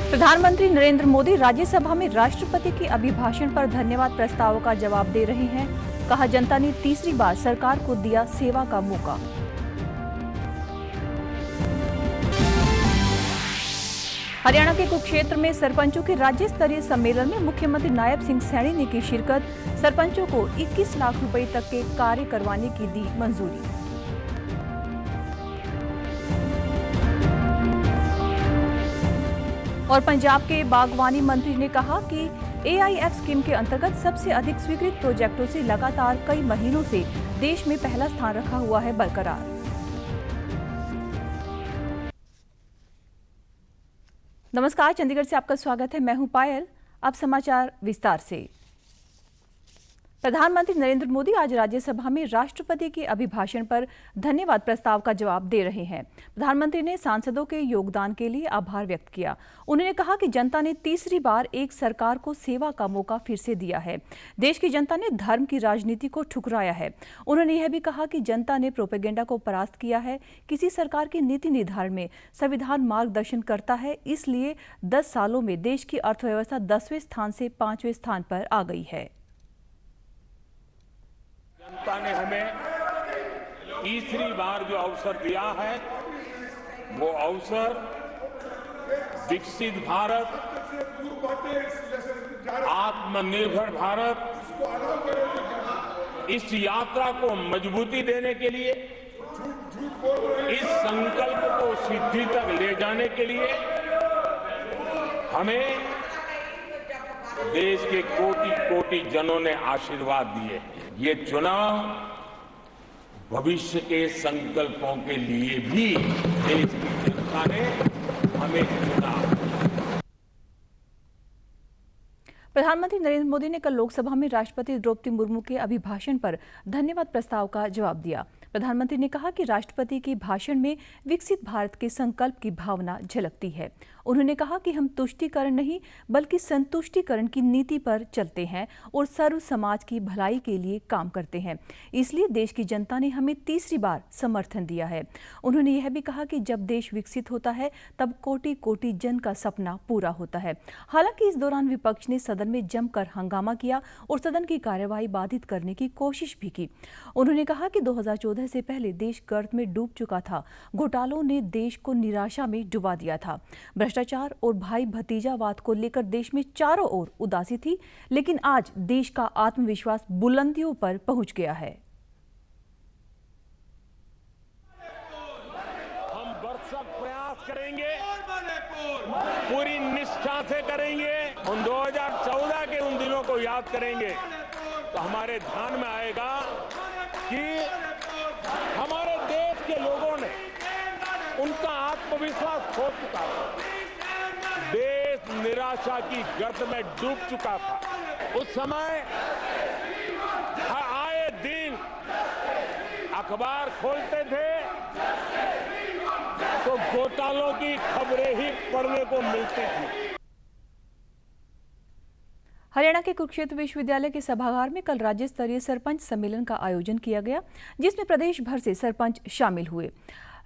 प्रधानमंत्री नरेंद्र मोदी राज्यसभा में राष्ट्रपति के अभिभाषण पर धन्यवाद प्रस्ताव का जवाब दे रहे हैं। कहा, जनता ने तीसरी बार सरकार को दिया सेवा का मौका। हरियाणा के कुरुक्षेत्र में सरपंचों के राज्य स्तरीय सम्मेलन में मुख्यमंत्री नायब सिंह सैनी ने की शिरकत। सरपंचों को 21 लाख रुपए तक के कार्य करवाने की दी मंजूरी। और पंजाब के बागवानी मंत्री ने कहा कि AIF स्कीम के अंतर्गत सबसे अधिक स्वीकृत प्रोजेक्टों से लगातार कई महीनों से देश में पहला स्थान रखा हुआ है बरकरार। नमस्कार, चंडीगढ़ से आपका स्वागत है। मैं हूं पायल। अब समाचार विस्तार से। प्रधानमंत्री नरेंद्र मोदी आज राज्यसभा में राष्ट्रपति के अभिभाषण पर धन्यवाद प्रस्ताव का जवाब दे रहे हैं। प्रधानमंत्री ने सांसदों के योगदान के लिए आभार व्यक्त किया। उन्होंने कहा कि जनता ने तीसरी बार एक सरकार को सेवा का मौका फिर से दिया है। देश की जनता ने धर्म की राजनीति को ठुकराया है। उन्होंने यह भी कहा कि जनता ने प्रोपेगेंडा को परास्त किया है। किसी सरकार के नीति निर्धारण में संविधान मार्गदर्शन करता है, इसलिए 10 सालों में देश की अर्थव्यवस्था 10वें स्थान से 5वें स्थान पर आ गई है। जनता ने हमें तीसरी बार जो अवसर दिया है, वो अवसर विकसित भारत, आत्मनिर्भर भारत, इस यात्रा को मजबूती देने के लिए, इस संकल्प को सिद्धि तक ले जाने के लिए हमें देश के कोटि कोटि जनों ने आशीर्वाद दिए हैं। ये चुनाव भविष्य के संकल्पों के लिए भी देश की जनता ने हमें चुना। प्रधानमंत्री नरेंद्र मोदी ने कल लोकसभा में राष्ट्रपति द्रौपदी मुर्मू के अभिभाषण पर धन्यवाद प्रस्ताव का जवाब दिया। प्रधानमंत्री ने कहा कि राष्ट्रपति के भाषण में विकसित भारत के संकल्प की भावना झलकती है। उन्होंने कहा कि हम तुष्टीकरण नहीं बल्कि संतुष्टीकरण की नीति पर चलते हैं और सर्व समाज की भलाई के लिए काम करते हैं। इसलिए देश की जनता ने हमें तीसरी बार समर्थन दिया है। उन्होंने यह भी कहा कि जब देश विकसित होता है तब कोटि कोटि जन का सपना पूरा होता है। हालांकि इस दौरान विपक्ष ने सदन में जमकर हंगामा किया और सदन की कार्यवाही बाधित करने की कोशिश भी की। उन्होंने कहा कि 2014 से पहले देश गर्त में डूब चुका था। घोटालों ने देश को निराशा में डुबा दिया था। भ्रष्टाचार और भाई भतीजावाद को लेकर देश में चारों ओर उदासी थी, लेकिन आज देश का आत्मविश्वास बुलंदियों पर पहुंच गया है। हम भरसक प्रयास करेंगे, पूरी निष्ठा से करेंगे। उन 2014 के उन दिनों को याद करेंगे तो हमारे ध्यान में आएगा कि हमारे देश के लोगों ने उनका आत्मविश्वास खो चुका था। देश निराशा की गर्त में डूब चुका था। उस समय आए दिन अखबार खोलते थे तो घोटालों की खबरें ही पढ़ने को मिलती थी। हरियाणा के कुरुक्षेत्र विश्वविद्यालय के सभागार में कल राज्य स्तरीय सरपंच सम्मेलन का आयोजन किया गया, जिसमें प्रदेश भर से सरपंच शामिल हुए।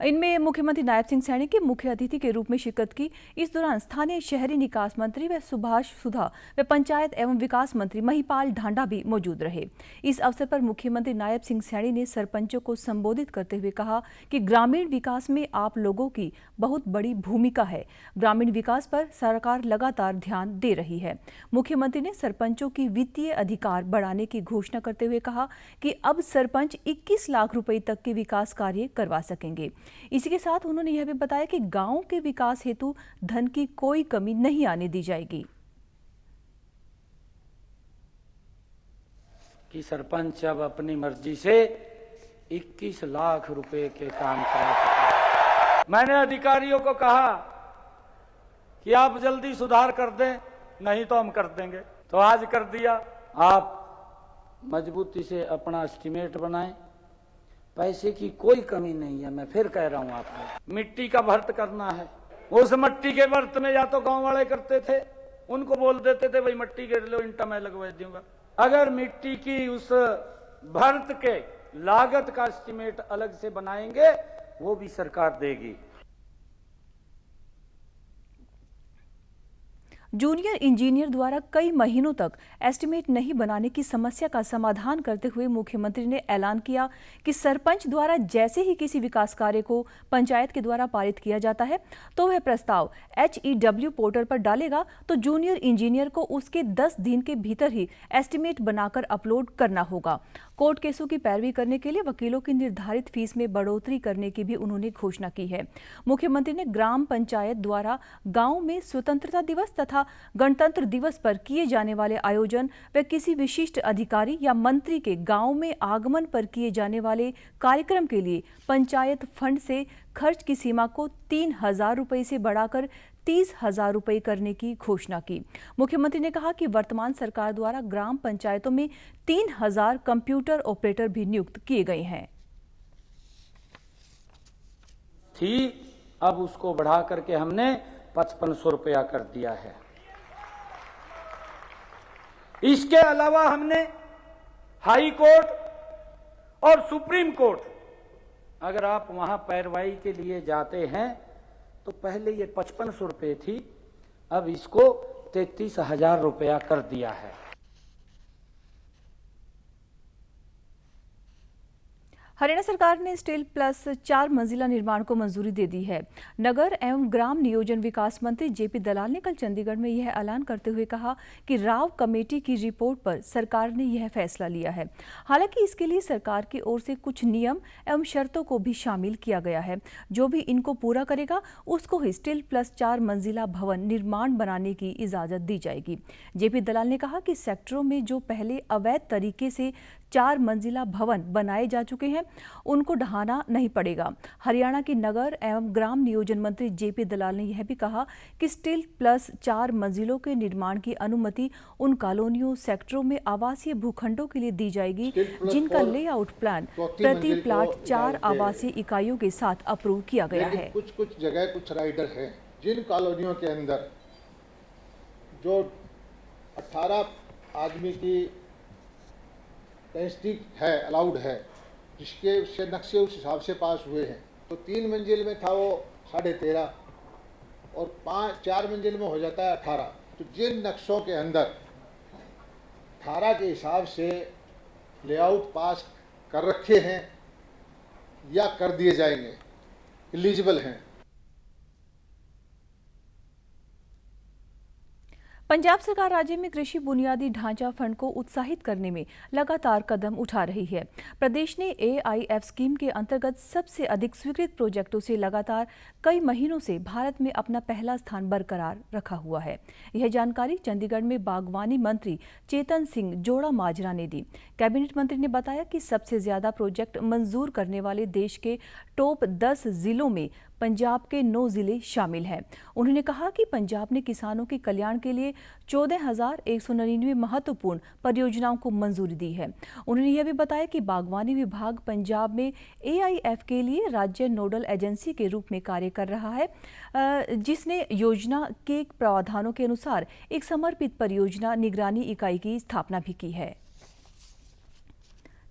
इनमें मुख्यमंत्री नायब सिंह सैनी के मुख्य अतिथि के रूप में शिरकत की। इस दौरान स्थानीय शहरी निकास मंत्री व सुभाष सुधा व पंचायत एवं विकास मंत्री महिपाल ढांडा भी मौजूद रहे। इस अवसर पर मुख्यमंत्री नायब सिंह सैनी ने सरपंचों को संबोधित करते हुए कहा कि ग्रामीण विकास में आप लोगों की बहुत बड़ी भूमिका है। ग्रामीण विकास पर सरकार लगातार ध्यान दे रही है। मुख्यमंत्री ने सरपंचों की वित्तीय अधिकार बढ़ाने की घोषणा करते हुए कहा कि अब सरपंच 21 लाख रुपए तक के विकास कार्य करवा सकेंगे। इसी के साथ उन्होंने यह भी बताया कि गांव के विकास हेतु धन की कोई कमी नहीं आने दी जाएगी। कि सरपंच अब अपनी मर्जी से 21 लाख रुपए के काम करा सकते। मैंने अधिकारियों को कहा कि आप जल्दी सुधार कर दें, नहीं तो हम कर देंगे। तो आज कर दिया। आप मजबूती से अपना एस्टीमेट बनाएं। पैसे की कोई कमी नहीं है। मैं फिर कह रहा हूं आपको, मिट्टी का भर्त करना है। उस मिट्टी के भर्त में या तो गांव वाले करते थे, उनको बोल देते थे भाई मिट्टी के लो ईंटा मैं लगवा दूंगा। अगर मिट्टी की उस भर्त के लागत का एस्टीमेट अलग से बनाएंगे, वो भी सरकार देगी। जूनियर इंजीनियर द्वारा कई महीनों तक एस्टीमेट नहीं बनाने की समस्या का समाधान करते हुए मुख्यमंत्री ने ऐलान किया कि सरपंच द्वारा जैसे ही किसी विकास कार्य को पंचायत के द्वारा पारित किया जाता है तो वह प्रस्ताव HEW पोर्टल पर डालेगा तो जूनियर इंजीनियर को उसके 10 दिन के भीतर ही एस्टीमेट बनाकर अपलोड करना होगा। कोर्ट केसों की पैरवी करने के लिए वकीलों की निर्धारित फीस में बढ़ोतरी करने की भी उन्होंने घोषणा की है। मुख्यमंत्री ने ग्राम पंचायत द्वारा गांव में स्वतंत्रता दिवस तथा गणतंत्र दिवस पर किए जाने वाले आयोजन व किसी विशिष्ट अधिकारी या मंत्री के गांव में आगमन पर किए जाने वाले कार्यक्रम के लिए पंचायत फंड से खर्च की सीमा को 3,000 रुपये से बढ़ाकर 30,000 रुपये करने की घोषणा की। मुख्यमंत्री ने कहा कि वर्तमान सरकार द्वारा ग्राम पंचायतों में 3,000 कंप्यूटर ऑपरेटर भी नियुक्त किए गए हैं। अब उसको बढ़ा करके हमने 5500 रुपया कर दिया है। इसके अलावा हमने हाई कोर्ट और सुप्रीम कोर्ट, अगर आप वहां पैरवाई के लिए जाते हैं तो पहले ये 5500 रुपये थी, अब इसको 33,000 रुपया कर दिया है। हरियाणा सरकार ने स्टील प्लस 4 मंजिला निर्माण को मंजूरी दे दी है। नगर एवं ग्राम नियोजन विकास मंत्री JP दलाल ने कल चंडीगढ़ में यह ऐलान करते हुए कहा कि राव कमेटी की रिपोर्ट पर सरकार ने यह फैसला लिया है। हालांकि इसके लिए सरकार की ओर से कुछ नियम एवं शर्तों को भी शामिल किया गया है। जो भी इनको पूरा करेगा उसको ही स्टील प्लस 4 मंजिला भवन निर्माण बनाने की इजाजत दी जाएगी। JP दलाल ने कहा कि सेक्टरों में जो पहले अवैध तरीके से 4 मंजिला भवन बनाए जा चुके हैं उनको ढहाना नहीं पड़ेगा। हरियाणा के नगर एवं ग्राम नियोजन मंत्री JP दलाल ने यह भी कहा कि स्टील प्लस 4 मंजिलों के निर्माण की अनुमति उन कॉलोनियों सेक्टरों में आवासीय भूखंडों के लिए दी जाएगी जिनका लेआउट प्लान प्रति प्लाट 4 आवासीय इकाइयों के साथ अप्रूव किया गया है। कुछ जगह कुछ राइडर है जिन कॉलोनियों के अंदर जो 18 आदमी की कैपेसिटी है अलाउड है, जिसके नक्शे उस हिसाब से पास हुए हैं, तो 3 मंजिल में था वो 13.5 और 4 मंजिल में हो जाता है 18। तो जिन नक्शों के अंदर 18 के हिसाब से लेआउट पास कर रखे हैं या कर दिए जाएंगे, एलिजिबल हैं। पंजाब सरकार राज्य में कृषि बुनियादी ढांचा फंड को उत्साहित करने में लगातार कदम उठा रही है। प्रदेश ने AIF स्कीम के अंतर्गत सबसे अधिक स्वीकृत प्रोजेक्टों से लगातार कई महीनों से भारत में अपना पहला स्थान बरकरार रखा हुआ है। यह जानकारी चंडीगढ़ में बागवानी मंत्री चेतन सिंह जोड़ा माजरा ने दी। कैबिनेट मंत्री ने बताया कि सबसे ज्यादा प्रोजेक्ट मंजूर करने वाले देश के टॉप 10 जिलों में पंजाब के 9 जिले शामिल हैं। उन्होंने कहा कि पंजाब ने किसानों के कल्याण के लिए 14,199 महत्वपूर्ण परियोजनाओं को मंजूरी दी है। उन्होंने यह भी बताया कि बागवानी विभाग पंजाब में AIF के लिए राज्य नोडल एजेंसी के रूप में कार्य कर रहा है, जिसने योजना के प्रावधानों के अनुसार एक समर्पित परियोजना निगरानी इकाई की स्थापना भी की है।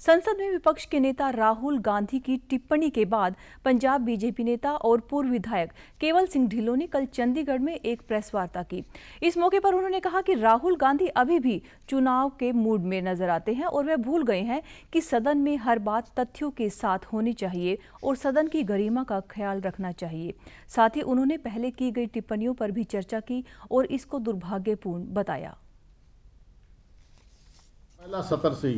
संसद में विपक्ष के नेता राहुल गांधी की टिप्पणी के बाद पंजाब BJP नेता और पूर्व विधायक केवल सिंह ढिल्लों ने कल चंडीगढ़ में एक प्रेस वार्ता की। इस मौके पर उन्होंने कहा कि राहुल गांधी अभी भी चुनाव के मूड में नजर आते हैं और वे भूल गए हैं कि सदन में हर बात तथ्यों के साथ होनी चाहिए और सदन की गरिमा का ख्याल रखना चाहिए। साथ ही उन्होंने पहले की गई टिप्पणियों पर भी चर्चा की और इसको दुर्भाग्यपूर्ण बताया। पहला सत्र सी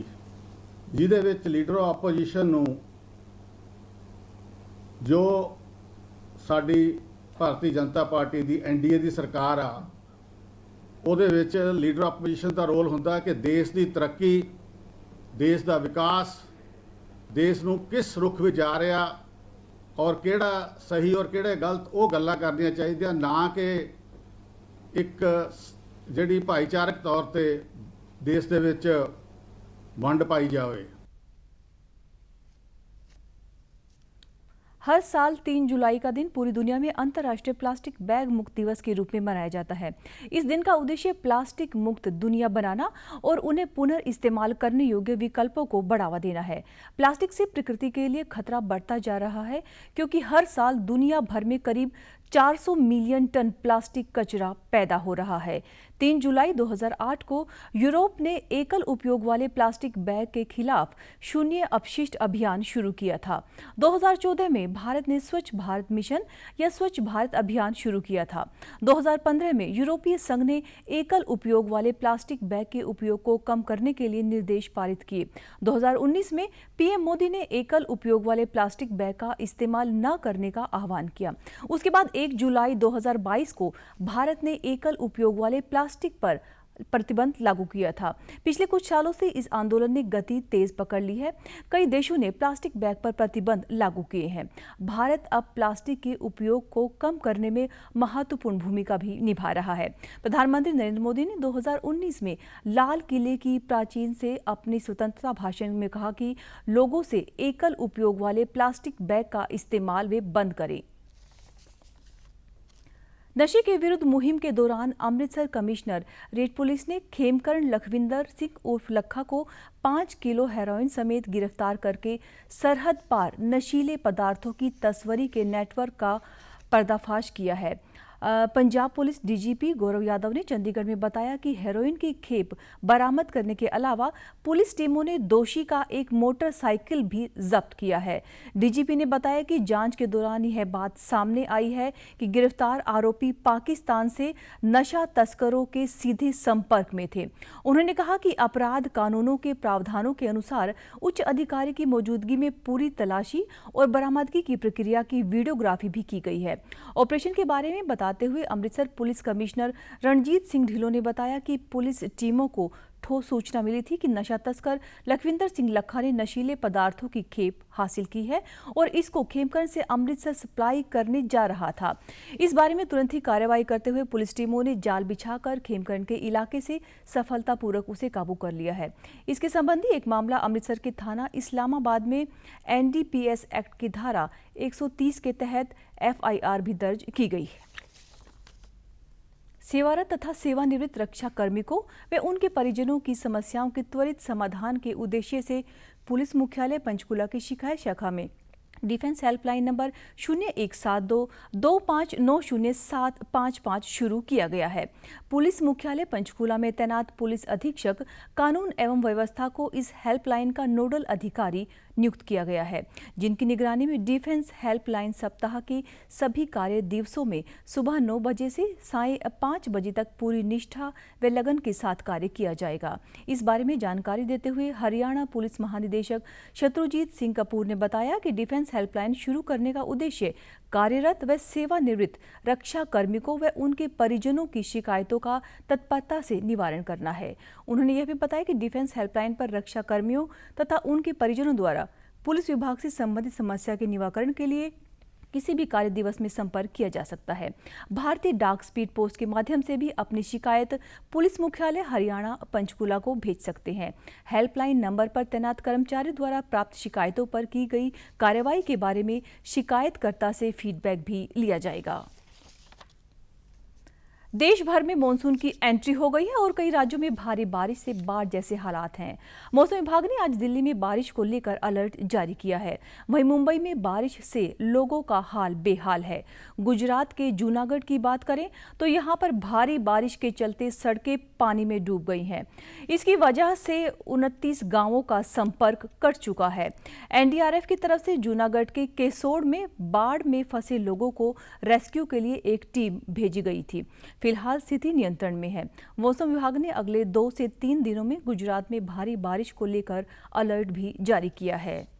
ਜਿਹਦੇ ਵਿੱਚ ਲੀਡਰ ਆਪੋਜੀਸ਼ਨ ਨੂੰ ਜੋ ਸਾਡੀ ਭਾਰਤੀ ਜਨਤਾ ਪਾਰਟੀ ਦੀ NDA ਦੀ ਸਰਕਾਰ ਆ, ਉਹਦੇ ਵਿੱਚ ਲੀਡਰ ਆਪੋਜੀਸ਼ਨ ਦਾ ਰੋਲ ਹੁੰਦਾ ਕਿ ਦੇਸ਼ ਦੀ ਤਰੱਕੀ, ਦੇਸ਼ ਦਾ ਵਿਕਾਸ, ਦੇਸ਼ ਨੂੰ ਕਿਸ ਰੁਖ ਵਿੱਚ ਜਾ ਰਿਹਾ ਔਰ ਕਿਹੜਾ ਸਹੀ ਔਰ ਕਿਹੜੇ ਗਲਤ ਉਹ ਗੱਲਾਂ ਕਰਨੀਆਂ ਚਾਹੀਦੀਆਂ, ਨਾ ਕਿ ਇੱਕ ਜਿਹੜੀ ਭਾਈਚਾਰਕ ਤੌਰ ਤੇ ਦੇਸ਼ ਦੇ ਵਿੱਚ वंड पाई जाए। हर साल 3 जुलाई का दिन पूरी दुनिया में अंतर्राष्ट्रीय प्लास्टिक बैग मुक्त दिवस के रूप में मनाया जाता है। इस दिन का उद्देश्य प्लास्टिक मुक्त दुनिया बनाना और उन्हें पुनर्इस्तेमाल करने योग्य विकल्पों को बढ़ावा देना है। प्लास्टिक से प्रकृति के लिए खतरा बढ़ता जा रहा है क्योंकि हर साल दुनिया भर में करीब 400 मिलियन टन प्लास्टिक कचरा पैदा हो रहा है। 3 जुलाई 2008 को यूरोप ने एकल उपयोग वाले प्लास्टिक बैग के खिलाफ शून्य अपशिष्ट अभियान शुरू किया था। 2014 में भारत ने स्वच्छ भारत मिशन या स्वच्छ भारत अभियान शुरू किया था। 2015 में यूरोपीय संघ ने एकल उपयोग वाले प्लास्टिक बैग के उपयोग को कम करने के लिए निर्देश पारित किए। 2019 में पीएम मोदी ने एकल उपयोग वाले प्लास्टिक बैग का इस्तेमाल न करने का आह्वान किया। उसके बाद 1 जुलाई 2022 को भारत ने एकल उपयोग वाले प्लास्टिक पर प्रतिबंध लागू किया था। पिछले कुछ सालों से इस आंदोलन ने गति तेज पकड़ ली है। कई देशों ने प्लास्टिक बैग पर प्रतिबंध लागू किए हैं। भारत अब प्लास्टिक के उपयोग को कम करने में महत्वपूर्ण भूमिका भी निभा रहा है। प्रधानमंत्री नरेंद्र मोदी ने 2019 में लाल किले की प्राचीर से अपने स्वतंत्रता भाषण में कहा कि लोगों से एकल उपयोग वाले प्लास्टिक बैग का इस्तेमाल वे बंद करें। नशे के विरुद्ध मुहिम के दौरान अमृतसर कमिश्नर रेड पुलिस ने खेमकरण लखविंदर सिंह उर्फ लखा को 5 किलो हेरोइन समेत गिरफ्तार करके सरहद पार नशीले पदार्थों की तस्करी के नेटवर्क का पर्दाफाश किया है। पंजाब पुलिस डीजीपी गौरव यादव ने चंडीगढ़ में बताया कि हेरोइन की खेप बरामद करने के अलावा पुलिस टीमों ने दोषी का एक मोटरसाइकिल भी जब्त किया है। डीजीपी ने बताया कि जांच के दौरान यह बात सामने आई है कि गिरफ्तार आरोपी पाकिस्तान से नशा तस्करों के सीधे संपर्क में थे। उन्होंने कहा कि अपराध कानूनों के प्रावधानों के अनुसार उच्च अधिकारी की मौजूदगी में पूरी तलाशी और बरामदगी की प्रक्रिया की वीडियोग्राफी भी की गई है। ऑपरेशन के बारे में बताते हुए अमृतसर पुलिस कमिश्नर रणजीत सिंह ढिल्लों ने बताया कि पुलिस टीमों को ठोस सूचना मिली थी कि नशा तस्कर लखविंदर सिंह लखा ने नशीले पदार्थों की खेप हासिल की है और इसको खेमकरण से अमृतसर सप्लाई करने जा रहा था। इस बारे में तुरंत ही कार्रवाई करते हुए पुलिस टीमों ने जाल बिछाकर खेमकरण के इलाके से सफलतापूर्वक उसे काबू कर लिया है। इसके संबंधी एक मामला अमृतसर के थाना इस्लामाबाद में NDPS एक्ट की धारा 130 के तहत FIR भी दर्ज की गई है। सेवारत तथा सेवानिवृत्त रक्षा कार्मिकों व उनके परिजनों की समस्याओं के त्वरित समाधान के उद्देश्य से पुलिस मुख्यालय पंचकुला की शिकायत शाखा में डिफेंस हेल्पलाइन नंबर 017225907555 शुरू किया गया है। पुलिस मुख्यालय पंचकुला में तैनात पुलिस अधीक्षक कानून एवं व्यवस्था को इस हेल्पलाइन का नोडल अधिकारी नियुक्त किया गया है, जिनकी निगरानी में डिफेंस हेल्पलाइन सप्ताह के सभी कार्य दिवसों में सुबह 9 बजे से सायं 5 बजे तक पूरी निष्ठा व लगन के साथ कार्य किया जाएगा। इस बारे में जानकारी देते हुए हरियाणा पुलिस महानिदेशक शत्रुजीत सिंह कपूर ने बताया कि डिफेंस हेल्पलाइन शुरू करने का उद्देश्य कार्यरत व सेवानिवृत्त रक्षा कार्मिकों व उनके परिजनों की शिकायतों का तत्परता से निवारण करना है। उन्होंने यह भी बताया कि डिफेंस हेल्पलाइन पर रक्षा कर्मियों तथा उनके परिजनों द्वारा पुलिस विभाग से संबंधित समस्या के निवारण के लिए किसी भी कार्य दिवस में संपर्क किया जा सकता है। भारतीय डाक स्पीड पोस्ट के माध्यम से भी अपनी शिकायत पुलिस मुख्यालय हरियाणा पंचकुला को भेज सकते हैं। हेल्पलाइन नंबर पर तैनात कर्मचारी द्वारा प्राप्त शिकायतों पर की गई कार्रवाई के बारे में शिकायतकर्ता से फीडबैक भी लिया जाएगा। देश भर में मानसून की एंट्री हो गई है और कई राज्यों में भारी बारिश से बाढ़ जैसे हालात हैं। मौसम विभाग ने आज दिल्ली में बारिश को लेकर अलर्ट जारी किया है। वहीं मुंबई में बारिश से लोगों का हाल बेहाल है। गुजरात के जूनागढ़ की बात करें तो यहां पर भारी बारिश के चलते सड़कें पानी में डूब गई हैं। इसकी वजह से 29 गांवों का संपर्क कट चुका है। NDRF की तरफ से जूनागढ़ के केसोड़ में बाढ़ में फंसे लोगों को रेस्क्यू के लिए एक टीम भेजी गई थी। फिलहाल स्थिति नियंत्रण में है। मौसम विभाग ने अगले 2 से 3 दिनों में गुजरात में भारी बारिश को लेकर अलर्ट भी जारी किया है।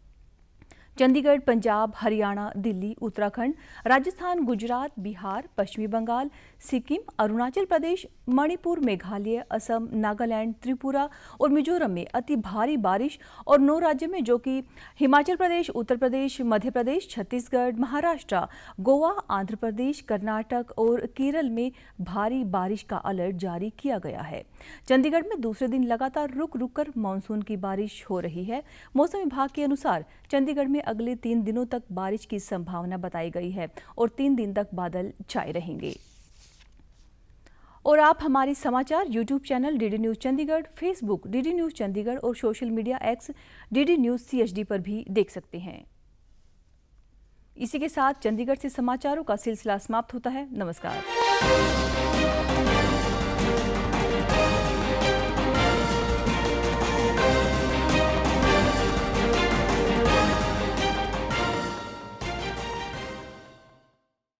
चंडीगढ़, पंजाब, हरियाणा, दिल्ली, उत्तराखंड, राजस्थान, गुजरात, बिहार, पश्चिमी बंगाल, सिक्किम, अरुणाचल प्रदेश, मणिपुर, मेघालय, असम, नागालैंड, त्रिपुरा और मिजोरम में अति भारी बारिश और 9 राज्यों में जो कि हिमाचल प्रदेश, उत्तर प्रदेश, मध्य प्रदेश, छत्तीसगढ़, महाराष्ट्र, गोवा, आंध्र प्रदेश, कर्नाटक और केरल में भारी बारिश का अलर्ट जारी किया गया है। चंडीगढ़ में दूसरे दिन लगातार रुक रुक कर मानसून की बारिश हो रही है। मौसम विभाग के अनुसार चंडीगढ़ में अगले 3 दिनों तक बारिश की संभावना बताई गई है और 3 दिन तक बादल छाए रहेंगे। और आप हमारी समाचार YouTube channel DD news Chandigarh, Facebook DD news Chandigarh और social media X DD news CHD पर भी देख सकते हैं। इसी के साथ चंडीगढ़ से समाचारों का सिलसिला समाप्त होता है। नमस्कार।